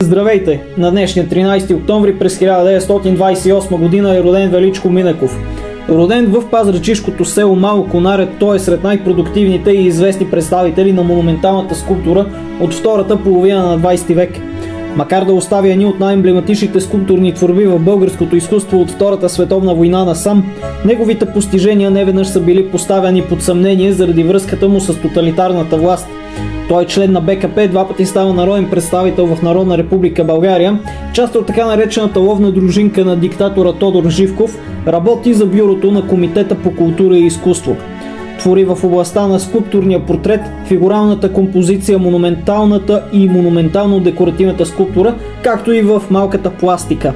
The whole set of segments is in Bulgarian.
Здравейте! На днешния 13 октомври през 1928 година е роден Величко Минеков. Роден в пазарджишкото село Мало Конаря, той е сред най-продуктивните и известни представители на монументалната скулптура от втората половина на 20 век. Макар да остави едни от най-емблематичните скулптурни творби в българското изкуство от Втората световна война насам, неговите постижения неведнъж са били поставяни под съмнение заради връзката му с тоталитарната власт. Той е член на БКП, два пъти става народен представител в Народна република България, част от така наречената ловна дружинка на диктатора Тодор Живков, работи за бюрото на Комитета по култура и изкуство. Твори в областта на скулптурния портрет, фигуралната композиция, монументалната и монументално-декоративната скулптура, както и в малката пластика.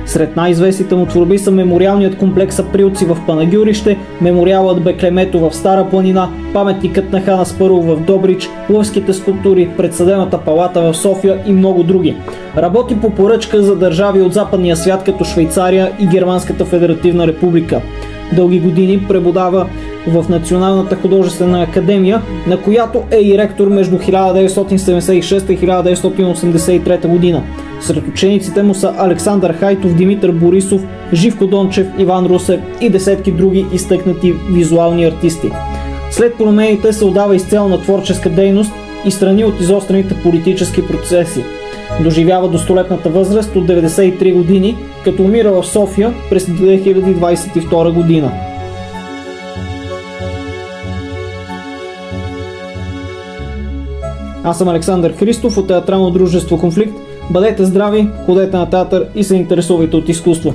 Сред най-известните му творби са мемориалният комплекс Априлци в Панагюрище, мемориалът Беклемето в Стара планина, паметникът на хан Аспарух в Добрич, лъвските скулптури пред Съдебната палата в София и много други. Работи по поръчка за държави от западния свят като Швейцария и Германската федеративна република. Дълги години преподава в Националната художествена академия, на която е и ректор между 1976 и 1983 година. Сред учениците му са Александър Хайтов, Димитър Борисов, Живко Дончев, Иван Русев и десетки други изтъкнати визуални артисти. След промените се отдава изцяло на творческа дейност и страни от изострените политически процеси. Доживява до столетната възраст от 93 години, като умира в София през 2022 година. Аз съм Александър Христов от театрално дружество Конфликт. Бъдете здрави, ходете на театър и се интересувайте от изкуство.